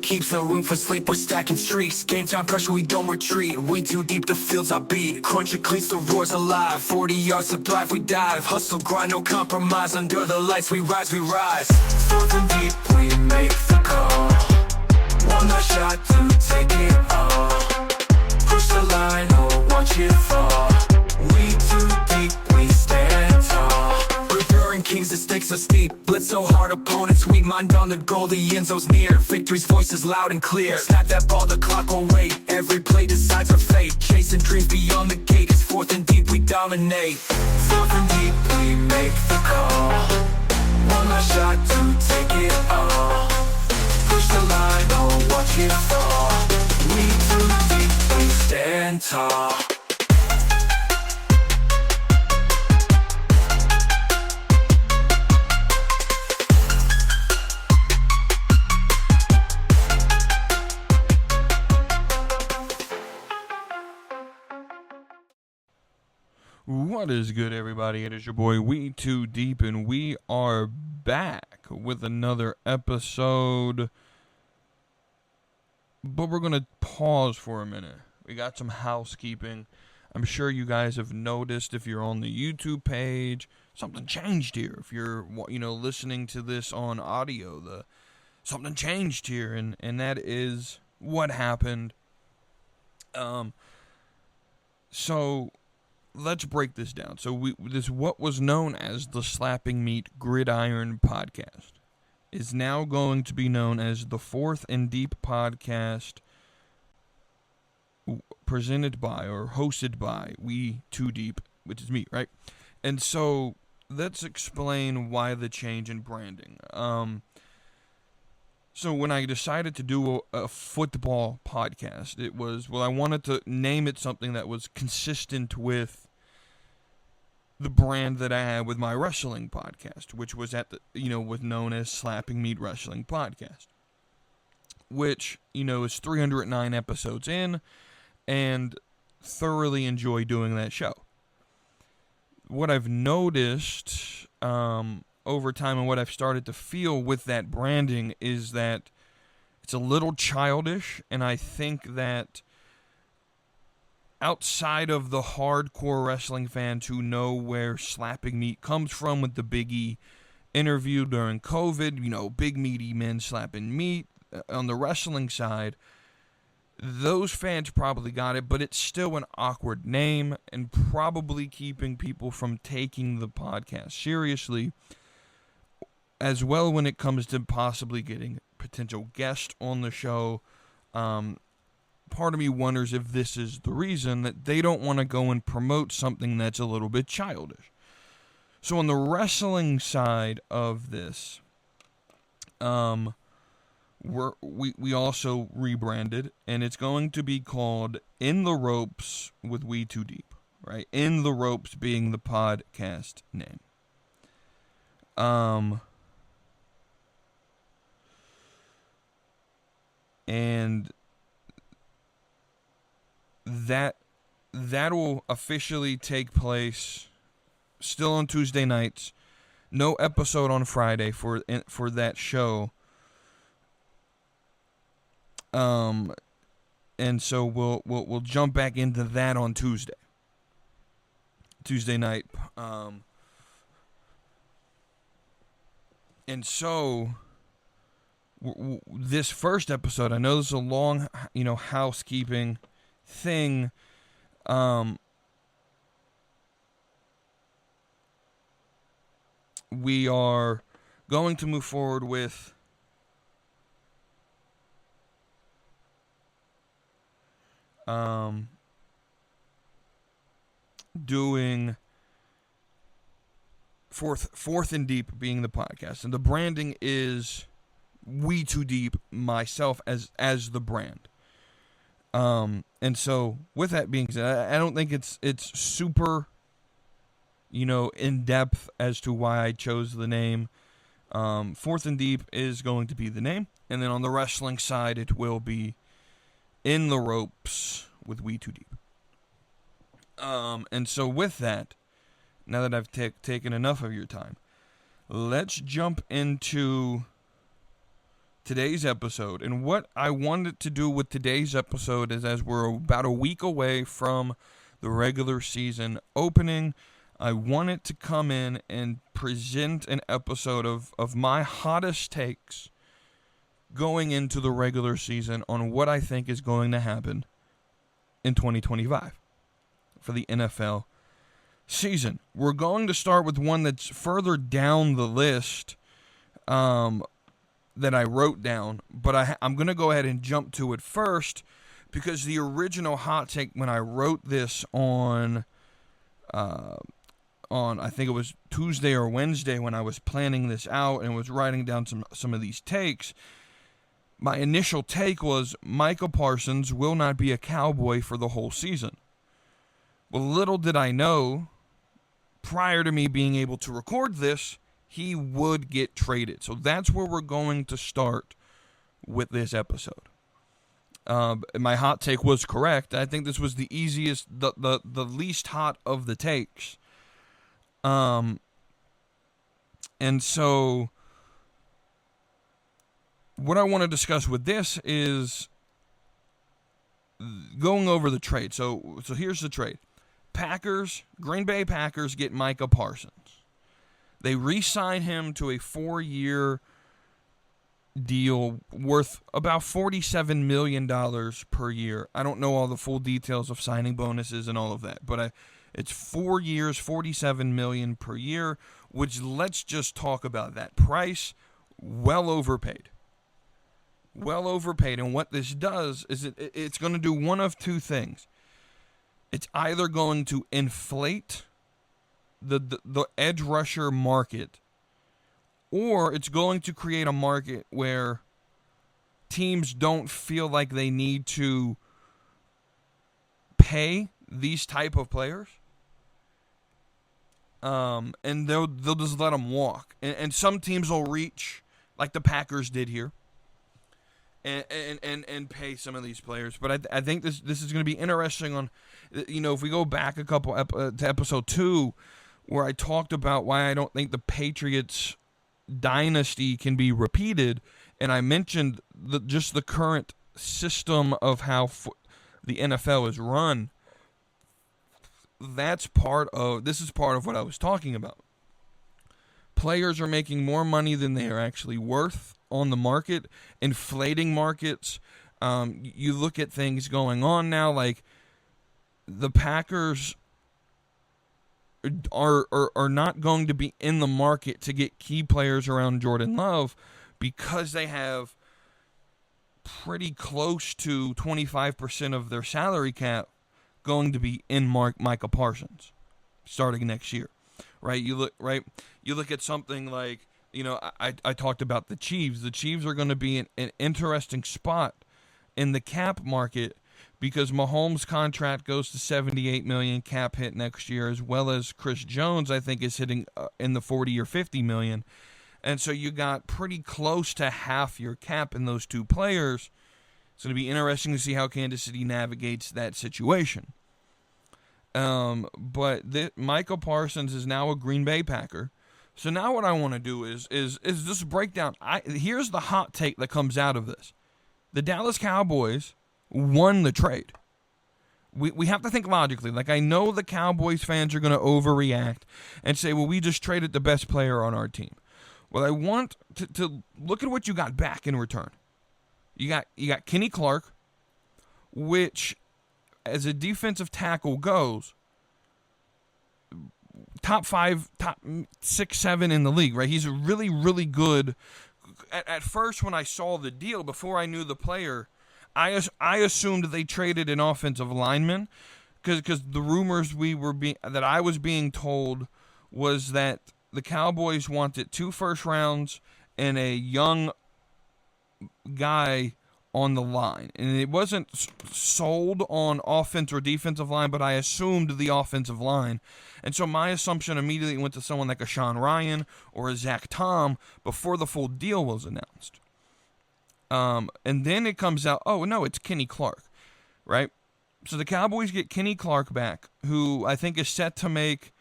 keeps no room for sleep, we're stacking streaks. Game time pressure, we don't retreat. We too deep, the fields I beat. Crunch it cleats, the roars alive. 40 yards to thrive, we dive. Hustle, grind, no compromise. Under the lights, we rise, we rise. 4&D, we make the call. One last shot to take it all. Push the line, oh, watch it fall. We too deep, we stand tall. Revering kings, the stakes are steep. Blitz so hard, opponents weak. Mind on the goal, the end zone's near. Victory's voice is loud and clear. Snap that ball, the clock won't wait. Every play decides our fate. Chasing dreams beyond the gate. It's 4&D, we dominate. 4&D, we make the call. One last shot to take it all. Push the line, oh, watch it fall. We too deep, we stand tall. What is good, everybody? It is your boy WETOODEEP, and we are back with another episode. But we're going to pause for a minute. We got some housekeeping. I'm sure you guys have noticed, if you're on the YouTube page, something changed here. If you're, listening to this on audio, something changed here, and that is what happened. So let's break this down. So this what was known as the Slapping Meat Gridiron podcast is now going to be known as the 4&D podcast, presented by or hosted by WETOODEEP, which is me, right? And so let's explain why the change in branding. So when I decided to do a football podcast, it was, I wanted to name it something that was consistent with the brand that I had with my wrestling podcast, which was was known as Slapping Meat Wrestling Podcast, which, is 309 episodes in, and thoroughly enjoy doing that show. What I've noticed over time, and what I've started to feel with that branding, is that it's a little childish, and I think that outside of the hardcore wrestling fans who know where Slapping Meat comes from, with the Big E interview during COVID, big meaty men slapping meat on the wrestling side, those fans probably got it, but it's still an awkward name and probably keeping people from taking the podcast seriously, as well when it comes to possibly getting potential guests on the show. Part of me wonders if this is the reason that they don't want to go and promote something that's a little bit childish. So on the wrestling side of this, we also rebranded, and it's going to be called In the Ropes with WETOODEEP, right? In the Ropes being the podcast name. And that'll officially take place still on Tuesday nights. No episode on Friday for that show. And so we'll jump back into that on Tuesday night. And so this first episode, I know this is a long, housekeeping thing. We are going to move forward with doing 4&D being the podcast, and the branding is WETOODEEP, myself as the brand. And so with that being said, I don't think it's super, in depth as to why I chose the name. 4&D is going to be the name, and then on the wrestling side, it will be In the Ropes with WETOODEEP. And so with that, now that I've taken enough of your time, let's jump into today's episode. And what I wanted to do with today's episode is, as we're about a week away from the regular season opening, I wanted to come in and present an episode of my hottest takes going into the regular season on what I think is going to happen in 2025 for the NFL season. We're going to start with one that's further down the list that I wrote down, but I'm going to go ahead and jump to it first, because the original hot take when I wrote this on I think it was Tuesday or Wednesday when I was planning this out and was writing down some of these takes, my initial take was Micah Parsons will not be a Cowboy for the whole season. Well, little did I know, prior to me being able to record this, he would get traded. So that's where we're going to start with this episode. My hot take was correct. I think this was the easiest, the least hot of the takes. And so what I want to discuss with this is going over the trade. So here's the trade. Green Bay Packers get Micah Parsons. They re-sign him to a 4-year deal worth about $47 million per year. I don't know all the full details of signing bonuses and all of that, but it's 4 years, $47 million per year, which, let's just talk about that price. Well overpaid. Well overpaid. And what this does is it's going to do one of two things. It's either going to inflate the edge rusher market, or it's going to create a market where teams don't feel like they need to pay these type of players, and they'll just let them walk. And some teams will reach, like the Packers did here, and pay some of these players. But I think this is going to be interesting. On, if we go back a couple to episode 2, where I talked about why I don't think the Patriots dynasty can be repeated, and I mentioned just the current system of how the NFL is run. This is part of what I was talking about. Players are making more money than they are actually worth on the market, inflating markets. You look at things going on now, like the Packers are not going to be in the market to get key players around Jordan Love, because they have pretty close to 25% of their salary cap going to be in Micah Parsons starting next year, right? You look at something like, I talked about the Chiefs. The Chiefs are going to be an interesting spot in the cap market, because Mahomes' contract goes to $78 million cap hit next year, as well as Chris Jones, I think, is hitting in the $40 or $50 million. And so you got pretty close to half your cap in those two players. It's going to be interesting to see how Kansas City navigates that situation. But Micah Parsons is now a Green Bay Packer. So now what I want to do is just break down. Here's the hot take that comes out of this. The Dallas Cowboys won the trade. We have to think logically. Like, I know the Cowboys fans are going to overreact and say, well, we just traded the best player on our team. Well, I want to look at what you got back in return. You got Kenny Clark, which, as a defensive tackle goes, top 5, top 6, 7 in the league, right? He's a really, really good. At first, when I saw the deal, before I knew the player, I assumed they traded an offensive lineman, because the rumors that I was being told was that the Cowboys wanted 2 first rounds and a young guy on the line. And it wasn't sold on offense or defensive line, but I assumed the offensive line. And so my assumption immediately went to someone like a Sean Ryan or a Zach Tom before the full deal was announced. And then it comes out, oh, no, it's Kenny Clark, right? So the Cowboys get Kenny Clark back, who I think is set to make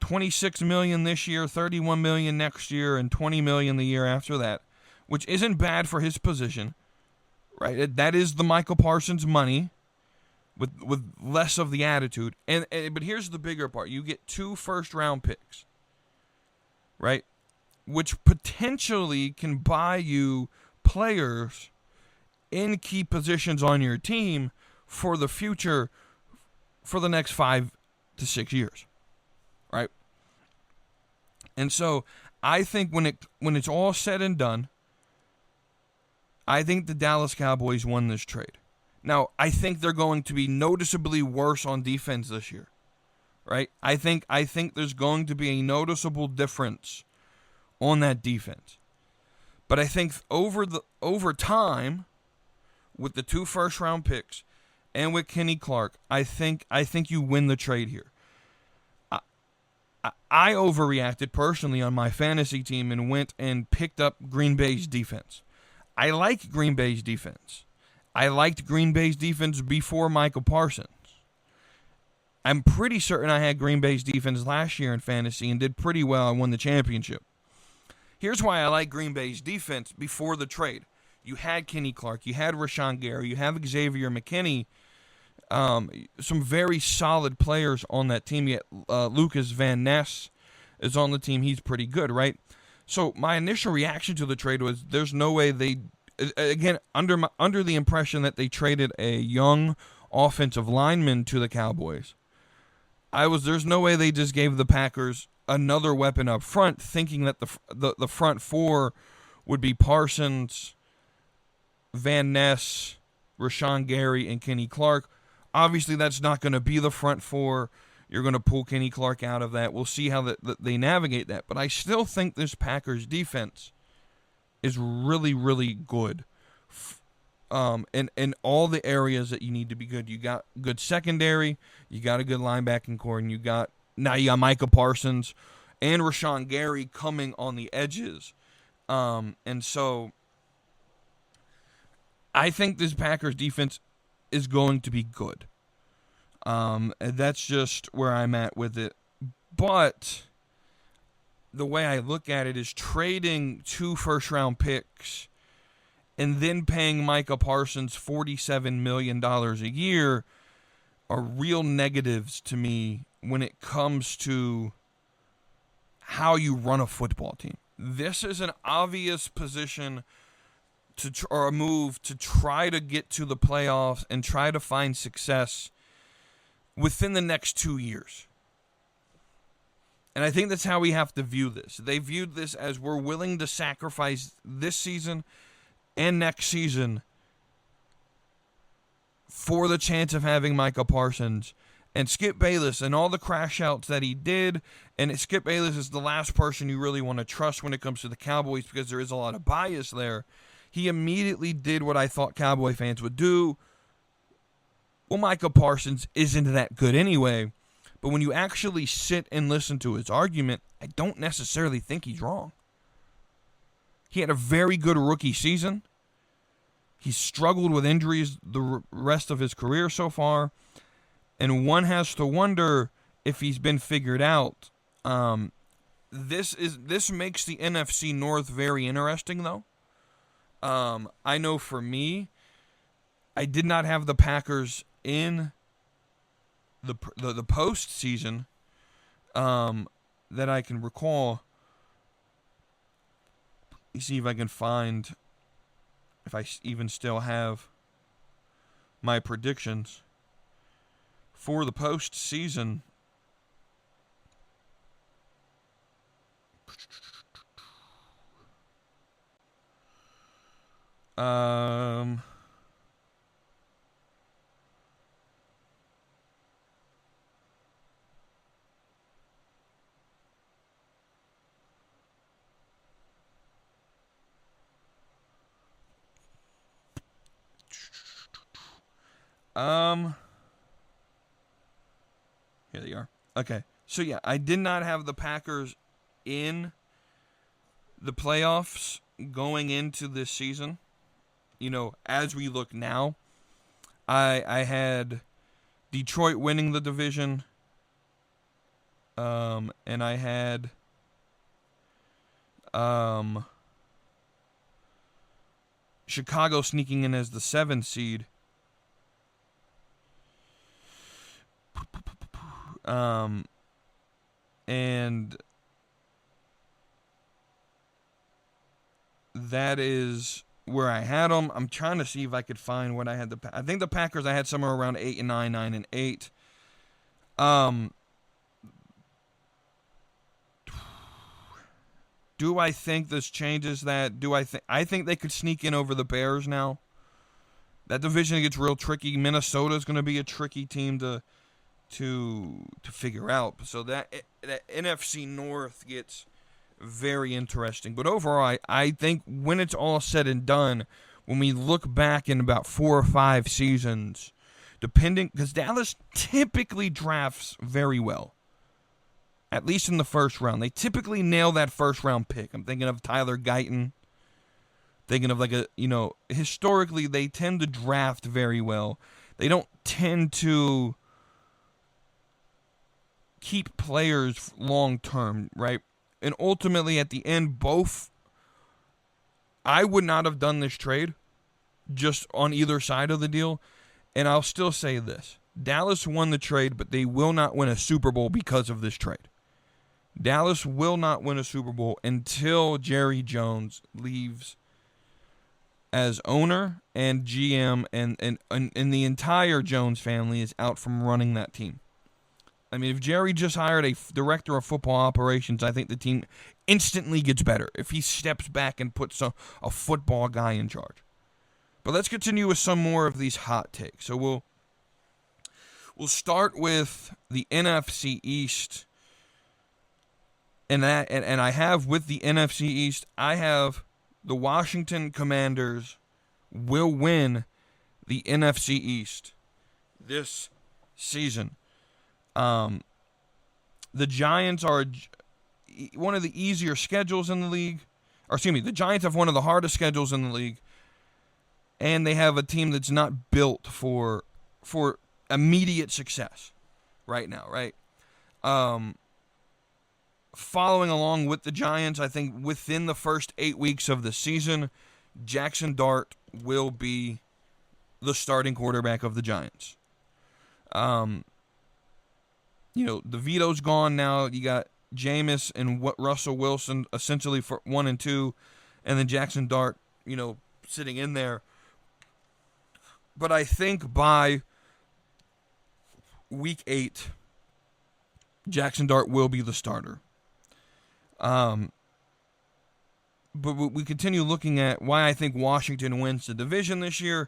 $26 million this year, $31 million next year, and $20 million the year after that, which isn't bad for his position, right? That is the Michael Parsons money with less of the attitude. But here's the bigger part. You get 2 first-round picks, right? Which potentially can buy you players in key positions on your team for the future, for the next 5 to 6 years, right? And so I think when it's all said and done, I think the Dallas Cowboys won this trade. Now, I think they're going to be noticeably worse on defense this year, right? I think there's going to be a noticeable difference on that defense. But I think over time, with the 2 first-round picks and with Kenny Clark, I think you win the trade here. I overreacted personally on my fantasy team and went and picked up Green Bay's defense. I like Green Bay's defense. I liked Green Bay's defense before Michael Parsons. I'm pretty certain I had Green Bay's defense last year in fantasy and did pretty well. I won the championship. Here's why I like Green Bay's defense before the trade. You had Kenny Clark. You had Rashawn Gary. You have Xavier McKinney. Some very solid players on that team. Yet Lucas Van Ness is on the team. He's pretty good, right? So my initial reaction to the trade was there's no way they, again, under the impression that they traded a young offensive lineman to the Cowboys. There's no way they just gave the Packers another weapon up front, thinking that the front 4 would be Parsons, Van Ness, Rashawn Gary, and Kenny Clark. Obviously, that's not going to be the front 4. You're going to pull Kenny Clark out of that. We'll see how they navigate that. But I still think this Packers defense is really, really good. In all the areas that you need to be good. You got good secondary. You got a good linebacking core. And you got Micah Parsons and Rashawn Gary coming on the edges. And so I think this Packers defense is going to be good. And that's just where I'm at with it. But the way I look at it is trading 2 first-round picks and then paying Micah Parsons $47 million a year are real negatives to me when it comes to how you run a football team. This is an obvious position or a move to try to get to the playoffs and try to find success within the next 2 years. And I think that's how we have to view this. They viewed this as we're willing to sacrifice this season and next season for the chance of having Micah Parsons and Skip Bayless and all the crash outs that he did. And Skip Bayless is the last person you really want to trust when it comes to the Cowboys because there is a lot of bias there. He immediately did what I thought Cowboy fans would do. Well, Micah Parsons isn't that good anyway. But when you actually sit and listen to his argument, I don't necessarily think he's wrong. He had a very good rookie season. He's struggled with injuries the rest of his career so far. And one has to wonder if he's been figured out. This makes the NFC North very interesting, though. I know for me, I did not have the Packers in the postseason that I can recall. Let me see if I can find if I even still have my predictions for the postseason. Here they are. Okay. So yeah, I did not have the Packers in the playoffs going into this season. You know, as we look now, I had Detroit winning the division. And I had Chicago sneaking in as the 7th seed. And that is where I had them. I'm trying to see if I could find what I had. I think the Packers I had somewhere around 8 and 9, 9 and 8. Do I think this changes that? I think they could sneak in over the Bears now. That division gets real tricky. Minnesota's going to be a tricky team to figure out. So that NFC North gets very interesting. But overall, I think when it's all said and done, when we look back in about 4 or 5 seasons, because Dallas typically drafts very well, at least in the first round. They typically nail that first round pick. I'm thinking of Tyler Guyton. Thinking of historically they tend to draft very well. They don't tend to keep players long term, right? And ultimately at the end, I would not have done this trade just on either side of the deal. And I'll still say this. Dallas won the trade, but they will not win a Super Bowl because of this trade. Dallas will not win a Super Bowl until Jerry Jones leaves as owner and GM, and the entire Jones family is out from running that team. I mean, if Jerry just hired a director of football operations, I think the team instantly gets better if he steps back and puts a football guy in charge. But let's continue with some more of these hot takes. So we'll start with the NFC East. And I have with the NFC East, I have the Washington Commanders will win the NFC East this season. The Giants are one of the easier schedules in the league. Or excuse me, the Giants have one of the hardest schedules in the league. And they have a team that's not built for immediate success right now, right? Following along with the Giants, I think within the first 8 weeks of the season, Jackson Dart will be the starting quarterback of the Giants. DeVito's gone now. You got Jameis and Russell Wilson essentially for 1 and 2, and then Jackson Dart, sitting in there. But I think by week 8, Jackson Dart will be the starter. But we continue looking at why I think Washington wins the division this year.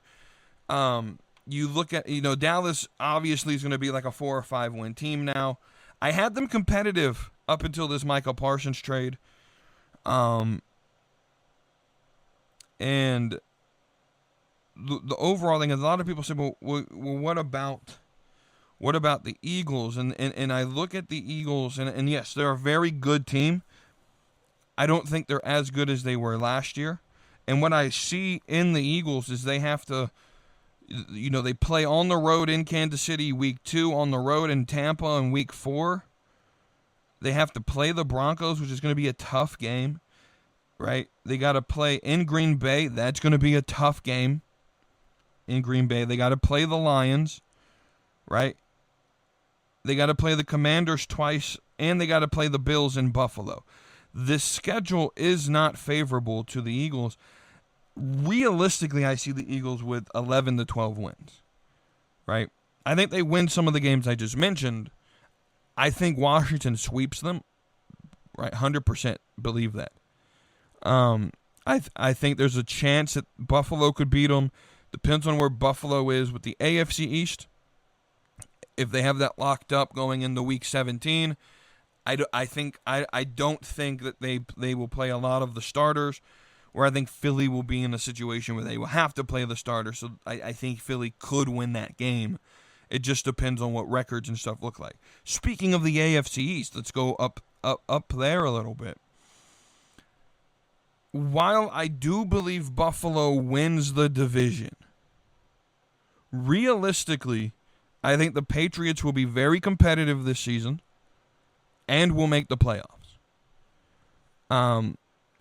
You look at, Dallas obviously is going to be like a 4 or 5 win team now. I had them competitive up until this Michael Parsons trade. And the overall thing is a lot of people say, well, what about the Eagles? And I look at the Eagles, and yes, they're a very good team. I don't think they're as good as they were last year. And what I see in the Eagles is they have to, they play on the road in Kansas City week 2, on the road in Tampa in week 4. They have to play the Broncos, which is going to be a tough game, right? They got to play in Green Bay. That's going to be a tough game in Green Bay. They got to play the Lions, right? They got to play the Commanders twice, and they got to play the Bills in Buffalo. This schedule is not favorable to the Eagles. Realistically, I see the Eagles with 11 to 12 wins, right? I think they win some of the games I just mentioned. I think Washington sweeps them, right? 100% believe that. I think there's a chance that Buffalo could beat them. Depends on where Buffalo is with the AFC East. If they have that locked up going into Week 17, I don't think that they will play a lot of the starters, where I think Philly will be in a situation where they will have to play the starters. So I think Philly could win that game. It just depends on what records and stuff look like. Speaking of the AFC East, let's go up there a little bit. While I do believe Buffalo wins the division, realistically, I think the Patriots will be very competitive this season and will make the playoffs.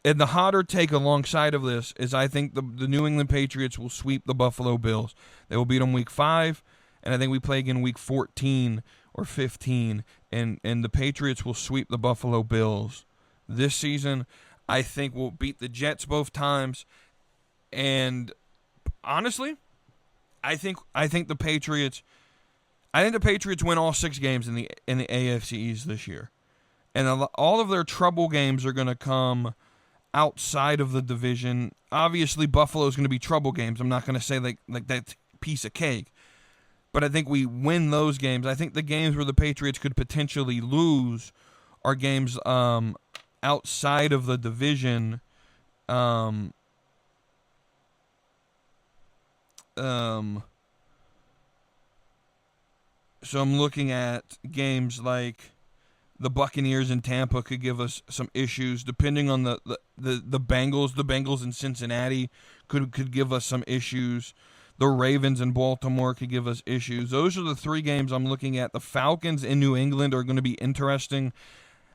And the hotter take alongside of this is I think the New England Patriots will sweep the Buffalo Bills. They will beat them week 5, and I think we play again week 14 or 15, and the Patriots will sweep the Buffalo Bills this season. I think we'll beat the Jets both times, and honestly, I think the Patriots win all 6 games in the AFC East this year, and all of their trouble games are going to come outside of the division. Obviously, Buffalo is going to be trouble games. I'm not going to say like that piece of cake, but I think we win those games. I think the games where the Patriots could potentially lose are games outside of the division. So I'm looking at games like the Buccaneers in Tampa could give us some issues, depending on the Bengals. The Bengals in Cincinnati could give us some issues. The Ravens in Baltimore could give us issues. Those are the 3 games I'm looking at. The Falcons in New England are going to be interesting.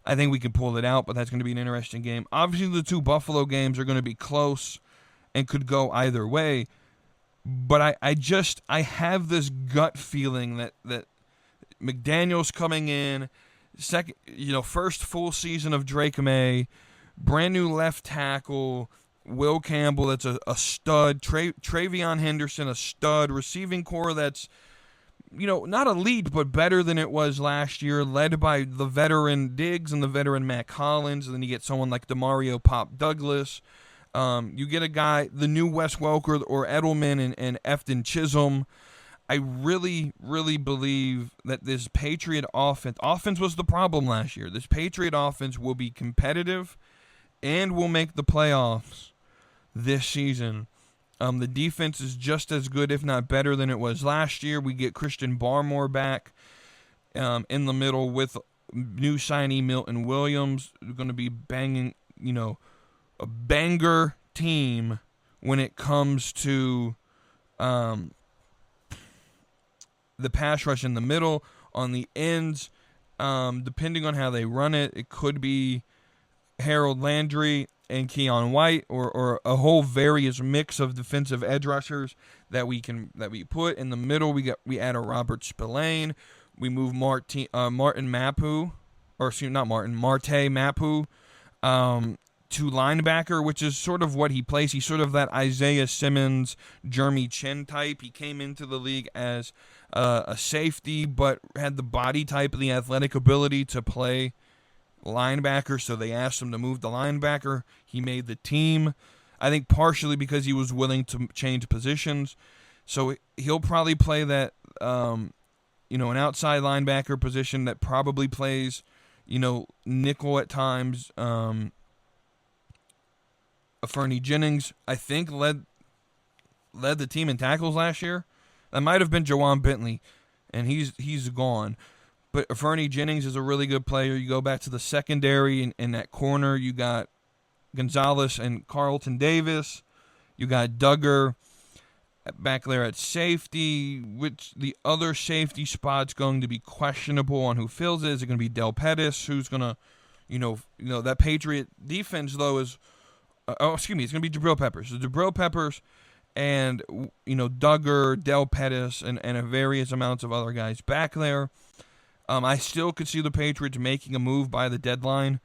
I think we can pull it out, but that's going to be an interesting game. Obviously, the 2 Buffalo games are going to be close and could go either way. But I have this gut feeling that McDaniel's coming in, first full season of Drake May, brand new left tackle, Will Campbell, that's a stud, Travion Henderson, a stud, receiving core that's, not elite, but better than it was last year, led by the veteran Diggs and the veteran Matt Collins, and then you get someone like DeMario Pop Douglas. You get a guy, the new Wes Welker or Edelman and Efton Chisholm. I really, really believe that this Patriot offense was the problem last year. This Patriot offense will be competitive and will make the playoffs this season. The defense is just as good, if not better, than it was last year. We get Christian Barmore back in the middle with new signee Milton Williams. We're going to be banging, a banger team when it comes to the pass rush in the middle. On the ends, depending on how they run it, it could be Harold Landry and Keon White, or a whole various mix of defensive edge rushers that we put in the middle. We add a Robert Spillane. We move Marte Mapu to linebacker, which is sort of what he plays. He's sort of that Isaiah Simmons, Jeremy Chin type. He came into the league as a safety, but had the body type and the athletic ability to play linebacker, so they asked him to move the linebacker. He made the team, I think partially because he was willing to change positions. So he'll probably play that, an outside linebacker position that probably plays, nickel at times. Fernie Jennings, I think, led the team in tackles last year. That might have been Jawan Bentley, and he's gone. But Fernie Jennings is a really good player. You go back to the secondary in that corner, you got Gonzalez and Carlton Davis. You got Duggar back there at safety, which the other safety spot's going to be questionable on who fills it. Is it going to be Del Pettis, who's going to, that Patriot defense, though, is, it's going to be Jabril Peppers. So Jabril Peppers and, Duggar, Del Pettis, and various amounts of other guys back there. I still could see the Patriots making a move by the deadline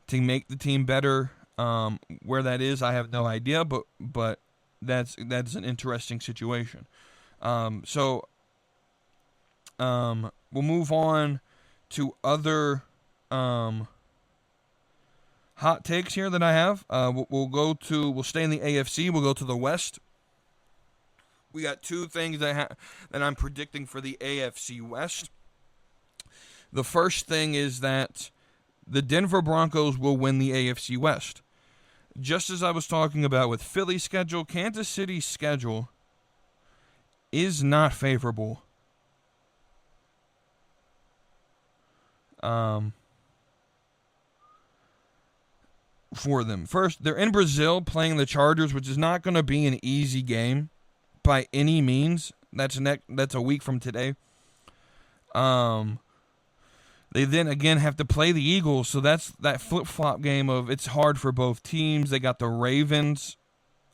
to make the team better. Where that is, I have no idea, but that's an interesting situation. So we'll move on to other hot takes here that I have. We'll stay in the AFC. We'll go to the West. We got 2 things that I'm predicting for the AFC West. The first thing is that the Denver Broncos will win the AFC West. Just as I was talking about with Philly's schedule, Kansas City's schedule is not favorable. For them. First, they're in Brazil playing the Chargers, which is not going to be an easy game by any means. That's a week from today. They then again have to play the Eagles, so that's that flip-flop game of it's hard for both teams. They got the Ravens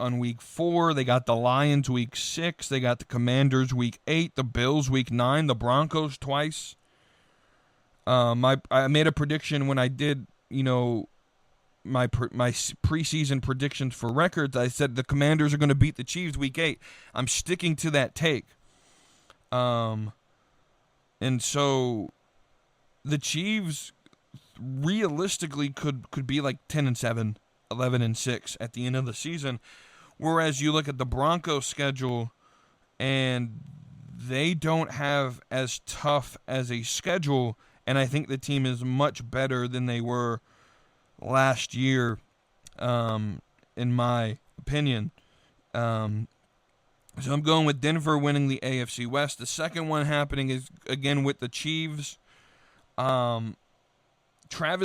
on week 4, they got the Lions week 6, they got the Commanders week 8, the Bills week 9, the Broncos twice. I made a prediction when I did, my preseason predictions for records. I said the Commanders are going to beat the Chiefs week 8. I'm sticking to that take. And so the Chiefs realistically could be like 10-7, 11-6 at the end of the season. Whereas you look at the Broncos schedule and they don't have as tough as a schedule, and I think the team is much better than they were last year, in my opinion. So I'm going with Denver winning the AFC West. The second one happening is, again, with the Chiefs. Travis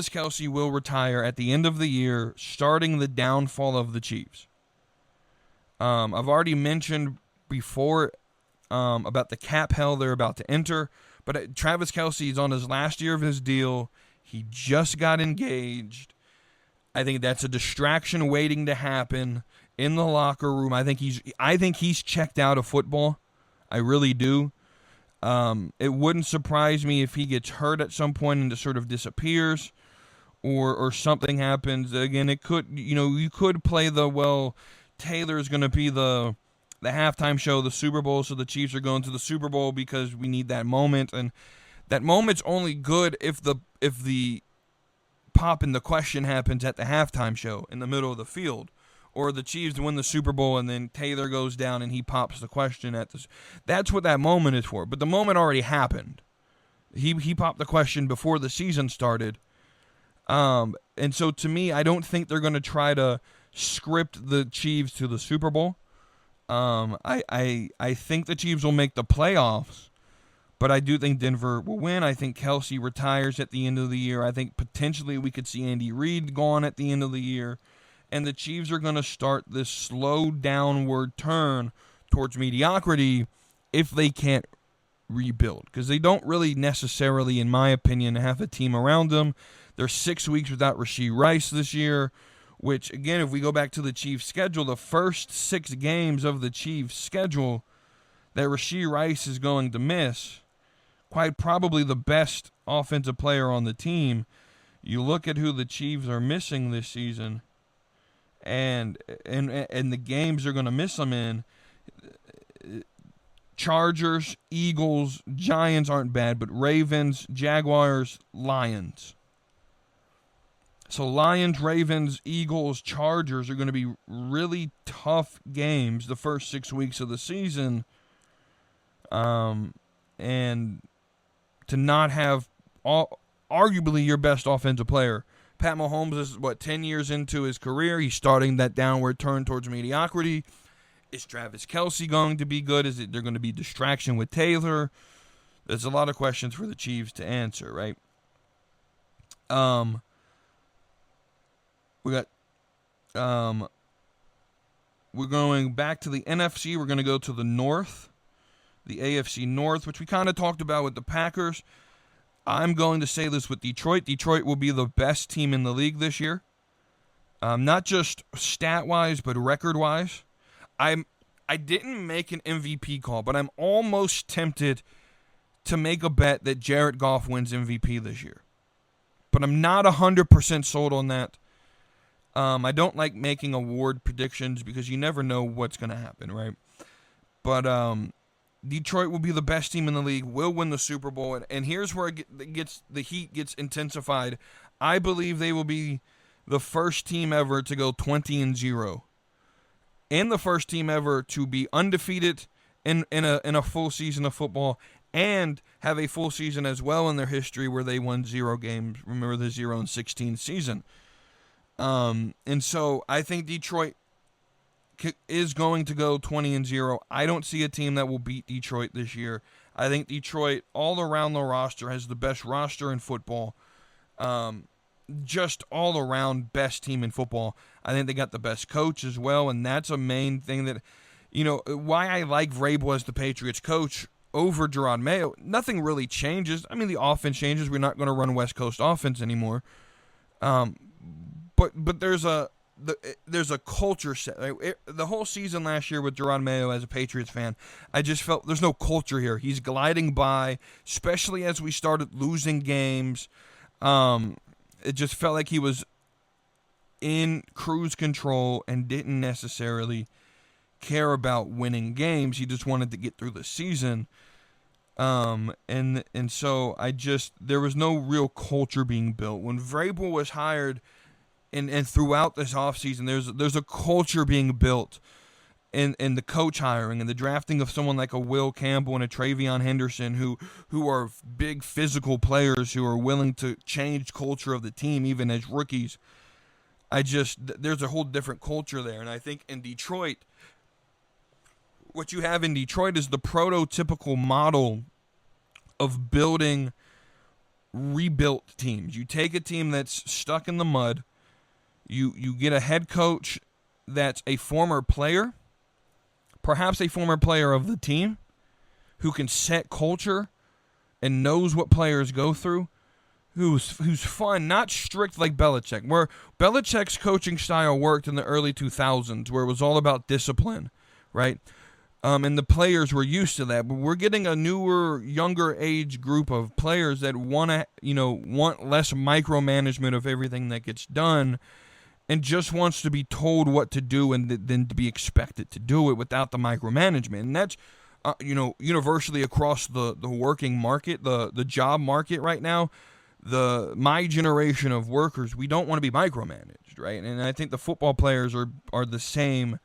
Kelce will retire at the end of the year, starting the downfall of the Chiefs. I've already mentioned before about the cap hell they're about to enter, but Travis Kelce is on his last year of his deal. He just got engaged. I think that's a distraction waiting to happen in the locker room. I think he's checked out of football. I really do. It wouldn't surprise me if he gets hurt at some point and just sort of disappears, or something happens. Again, it could, you could play Taylor's going to be the halftime show, the Super Bowl, so the Chiefs are going to the Super Bowl because we need that moment, and that moment's only good if the pop in the question happens at the halftime show in the middle of the field, or the Chiefs win the Super Bowl and then Taylor goes down and he pops the question at this. That's what that moment is for. But the moment already happened. He popped the question before the season started. And so to me, I don't think they're going to try to script the Chiefs to the Super Bowl. I think the Chiefs will make the playoffs, but I do think Denver will win. I think Kelce retires at the end of the year. I think potentially we could see Andy Reid gone at the end of the year. And the Chiefs are going to start this slow downward turn towards mediocrity if they can't rebuild. Because they don't really necessarily, in my opinion, have a team around them. They're 6 weeks without Rashee Rice this year, which, again, if we go back to the Chiefs' schedule, the first 6 games of the Chiefs' schedule that Rashee Rice is going to miss, quite probably the best offensive player on the team. You look at who the Chiefs are missing this season, and the games they're going to miss them in. Chargers, Eagles, Giants aren't bad, but Ravens, Jaguars, Lions. So Lions, Ravens, Eagles, Chargers are going to be really tough games the first 6 weeks of the season. And to not have arguably your best offensive player. Pat Mahomes is, 10 years into his career. He's starting that downward turn towards mediocrity. Is Travis Kelce going to be good? Is it there going to be distraction with Taylor? There's a lot of questions for the Chiefs to answer, right? We're going back to the NFC. We're going to go to the North, the AFC North, which we kind of talked about with the Packers. I'm going to say this with Detroit. Detroit will be the best team in the league this year. Not just stat-wise, but record-wise. I didn't make an MVP call, but I'm almost tempted to make a bet that Jared Goff wins MVP this year. But I'm not 100% sold on that. I don't like making award predictions because you never know what's going to happen, right? But Detroit will be the best team in the league, will win the Super Bowl, and here's where the heat gets intensified. I believe they will be the first team ever to go 20-0, and the first team ever to be undefeated in a full season of football, and have a full season as well in their history where they won 0 games. Remember the 0-16 season. And so I think Detroit is going to go 20-0. I don't see a team that will beat Detroit this year. I think Detroit, all around the roster, has the best roster in football. Just all around best team in football. I think they got the best coach as well, and that's a main thing that, why I like Vrabel as the Patriots coach over Gerard Mayo, nothing really changes. I mean, the offense changes. We're not going to run West Coast offense anymore. But there's a culture set. The whole season last year with Gerard Mayo as a Patriots fan, I just felt there's no culture here. He's gliding by, especially as we started losing games. It just felt like he was in cruise control and didn't necessarily care about winning games. He just wanted to get through the season. And so there was no real culture being built. When Vrabel was hired and throughout this offseason, there's a culture being built in the coach hiring and the drafting of someone like a Will Campbell and a Travion Henderson who are big physical players who are willing to change culture of the team even as rookies. There's a whole different culture there. And I think in Detroit, what you have in Detroit is the prototypical model of building rebuilt teams. You take a team that's stuck in the mud, you get a head coach that's a former player, perhaps a former player of the team, who can set culture and knows what players go through, who's fun, not strict like Belichick, where Belichick's coaching style worked in the early 2000s, where it was all about discipline, right? And the players were used to that, but we're getting a newer, younger age group of players that want less micromanagement of everything that gets done, and just wants to be told what to do and then to be expected to do it without the micromanagement. And that's, universally across the working market, the job market right now. My generation of workers, we don't want to be micromanaged, right? And I think the football players are the same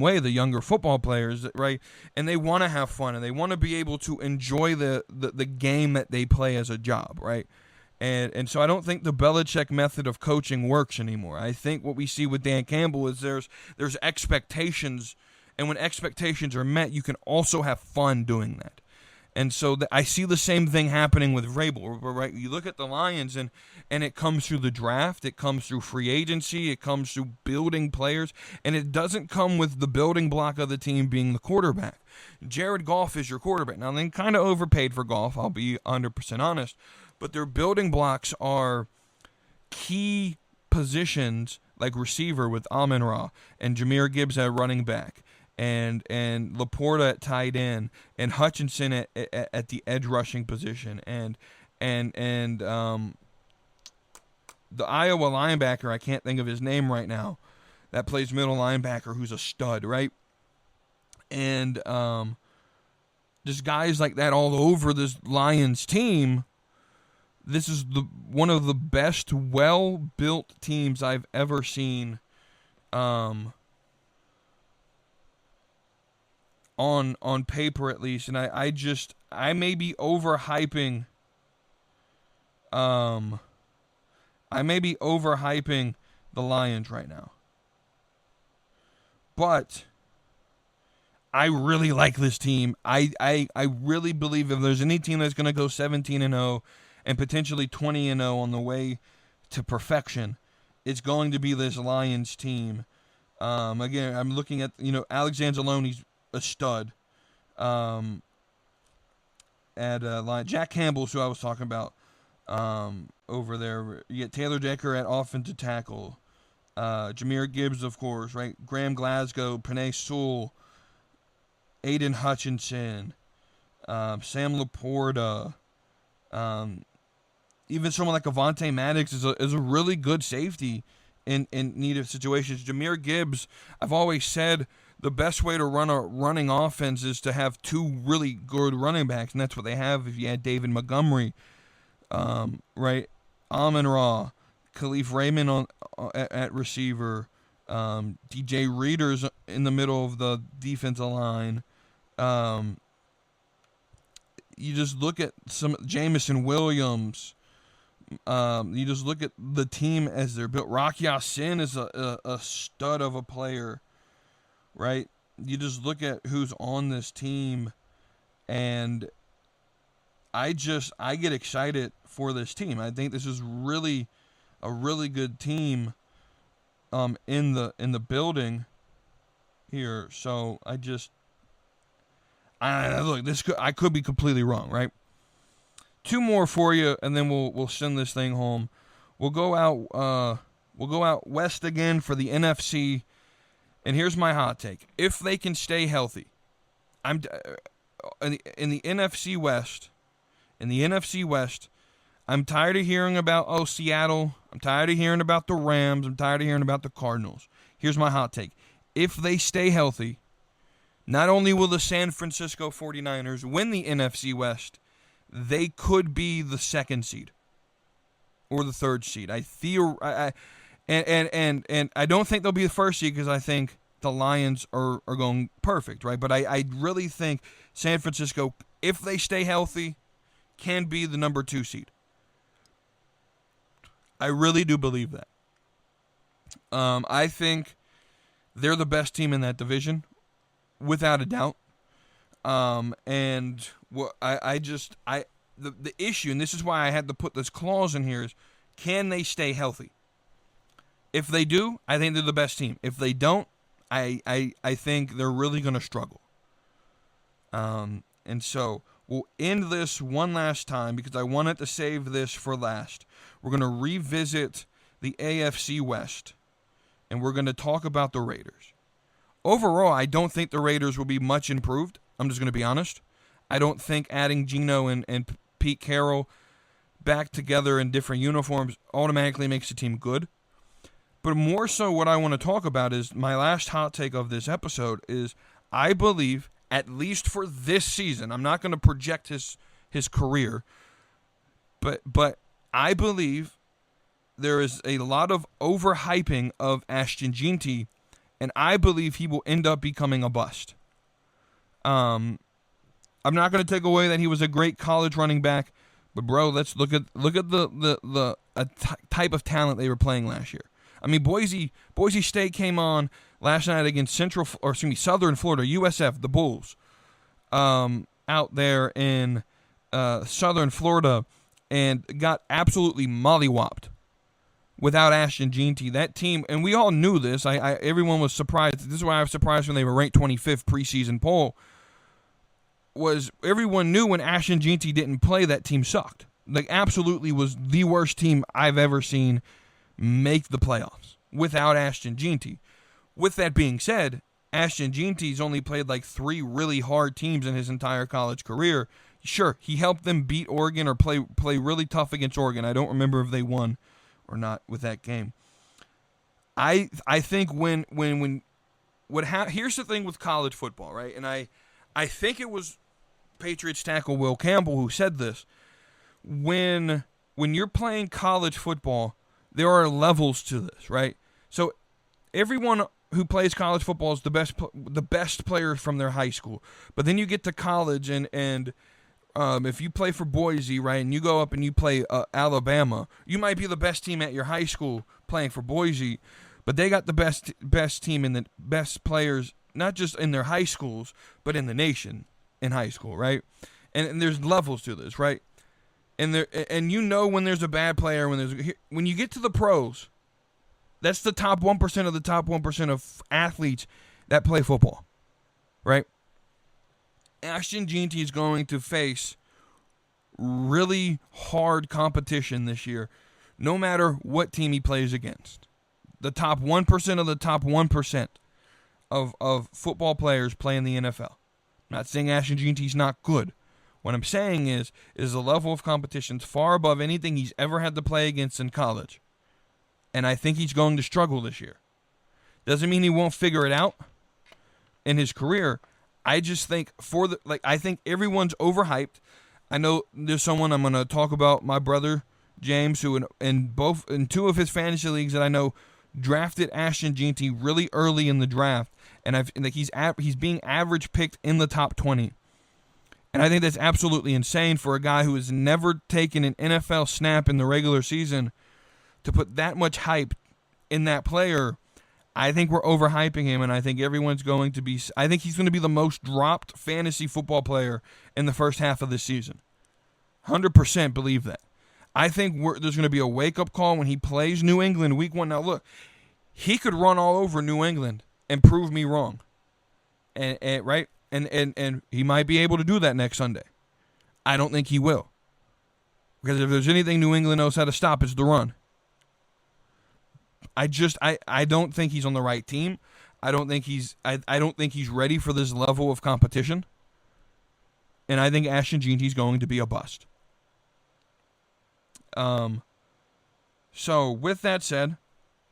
way, the younger football players, right? And they want to have fun and they want to be able to enjoy the game that they play as a job, right? And so I don't think the Belichick method of coaching works anymore. I think what we see with Dan Campbell is there's expectations, and when expectations are met, you can also have fun doing that. And so I see the same thing happening with Vrabel, right? You look at the Lions, and it comes through the draft, it comes through free agency, it comes through building players, and it doesn't come with the building block of the team being the quarterback. Jared Goff is your quarterback. Now, they kind of overpaid for Goff, I'll be 100% honest, but their building blocks are key positions like receiver with Amon-Ra and Jahmyr Gibbs at running back, and Laporta at tight end, and Hutchinson at the edge rushing position, and the Iowa linebacker, I can't think of his name right now, that plays middle linebacker, who's a stud, right? And just guys like that all over this Lions team. This is one of the best, well-built teams I've ever seen. On paper at least, and I may be overhyping the Lions right now, but I really like this team. I really believe if there's any team that's going to go 17-0 and potentially 20-0 on the way to perfection, it's going to be this Lions team. Again, I'm looking at Alexander Anzalone's a stud. Jack Campbell's who I was talking about over there. You get Taylor Decker at offensive tackle. Jahmyr Gibbs, of course, right? Graham Glasgow, Penei Sewell, Aiden Hutchinson, Sam Laporta. Even someone like Avonte Maddox is a really good safety in need of situations. Jahmyr Gibbs, I've always said the best way to run a running offense is to have two really good running backs, and that's what they have if you had David Montgomery, right? Amon-Ra, Khalif Raymond at receiver, DJ Reader's in the middle of the defensive line. You just look at some Jamison Williams. You just look at the team as they're built. Rock Ya-Sin is a stud of a player, right? You just look at who's on this team, and I get excited for this team. I think this is really a really good team in the building here. So Look, I could be completely wrong, right? Two more for you, and then we'll send this thing home. We'll go out west again for the NFC, and here's my hot take: if they can stay healthy, I'm in the NFC West. In the NFC West, I'm tired of hearing about Seattle. I'm tired of hearing about the Rams. I'm tired of hearing about the Cardinals. Here's my hot take: if they stay healthy, not only will the San Francisco 49ers win the NFC West, they could be the second seed or the third seed. And I don't think they'll be the first seed because I think the Lions are going perfect, right? But I really think San Francisco, if they stay healthy, can be the number 2 seed. I really do believe that. I think they're the best team in that division, without a doubt. And what the issue, and this is why I had to put this clause in here, is can they stay healthy? If they do, I think they're the best team. If they don't, I think they're really going to struggle. And so we'll end this one last time because I wanted to save this for last. We're going to revisit the AFC West, and we're going to talk about the Raiders. Overall, I don't think the Raiders will be much improved. I'm just going to be honest. I don't think adding Geno and Pete Carroll back together in different uniforms automatically makes the team good. But more so what I want to talk about is my last hot take of this episode is I believe, at least for this season, I'm not going to project his career, but I believe there is a lot of overhyping of Ashton Jeanty, and I believe he will end up becoming a bust. I'm not going to take away that he was a great college running back, but bro, let's look at the type of talent they were playing last year. I mean, Boise State came on last night against Southern Florida, USF, the Bulls, out there in Southern Florida, and got absolutely mollywopped without Ashton Jeanty. That team, and we all knew this. Everyone was surprised. This is why I was surprised when they were ranked 25th preseason poll. Was everyone knew when Ashton Jeanty didn't play, that team sucked. Like, absolutely was the worst team I've ever seen make the playoffs without Ashton Jeanty. With that being said, Ashton Jeanty's only played like 3 really hard teams in his entire college career. Sure, he helped them beat Oregon or play really tough against Oregon. I don't remember if they won or not with that game. I think here's the thing with college football, right? And I think it was Patriots tackle Will Campbell who said this. When you're playing college football, there are levels to this, right? So everyone who plays college football is the best players from their high school. But then you get to college, and if you play for Boise, right, and you go up and you play Alabama, you might be the best team at your high school playing for Boise, but they got the best team and the best players, not just in their high schools, but in the nation in high school, right? And there's levels to this, right? And you know when there's a bad player, when you get to the pros, that's the top 1% of the top 1% of athletes that play football, right? Ashton Jeanty is going to face really hard competition this year, no matter what team he plays against. The top 1% of the top 1% of football players play in the NFL. I'm not saying Ashton Jeanty's not good. What I'm saying is the level of competition is far above anything he's ever had to play against in college. And I think he's going to struggle this year. Doesn't mean he won't figure it out in his career. I just think I think everyone's overhyped. I know there's someone I'm going to talk about, my brother James, who in 2 of his fantasy leagues that I know drafted Ashton Jeanty really early in the draft, and he's being average picked in the top 20. And I think that's absolutely insane for a guy who has never taken an NFL snap in the regular season to put that much hype in that player. I think we're overhyping him, and I think he's going to be the most dropped fantasy football player in the first half of the season. 100% believe that. I think there's going to be a wake-up call when he plays New England week 1. Now, look, he could run all over New England and prove me wrong. And right? And he might be able to do that next Sunday. I don't think he will. Because if there's anything New England knows how to stop, it's the run. I don't think he's on the right team. I don't think he's ready for this level of competition. And I think Ashton Jeanty's going to be a bust. So with that said,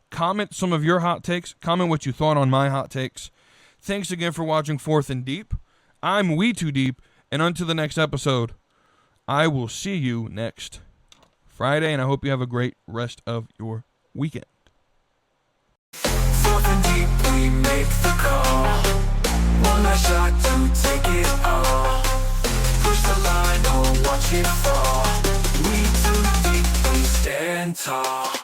comment some of your hot takes. Comment what you thought on my hot takes. Thanks again for watching 4&D. I'm WETOODEEP, and until the next episode, I will see you next Friday, and I hope you have a great rest of your weekend. 4&D, we make the call. One last shot to take it all. Push the line, don't watch it fall. We too deep, we stand tall.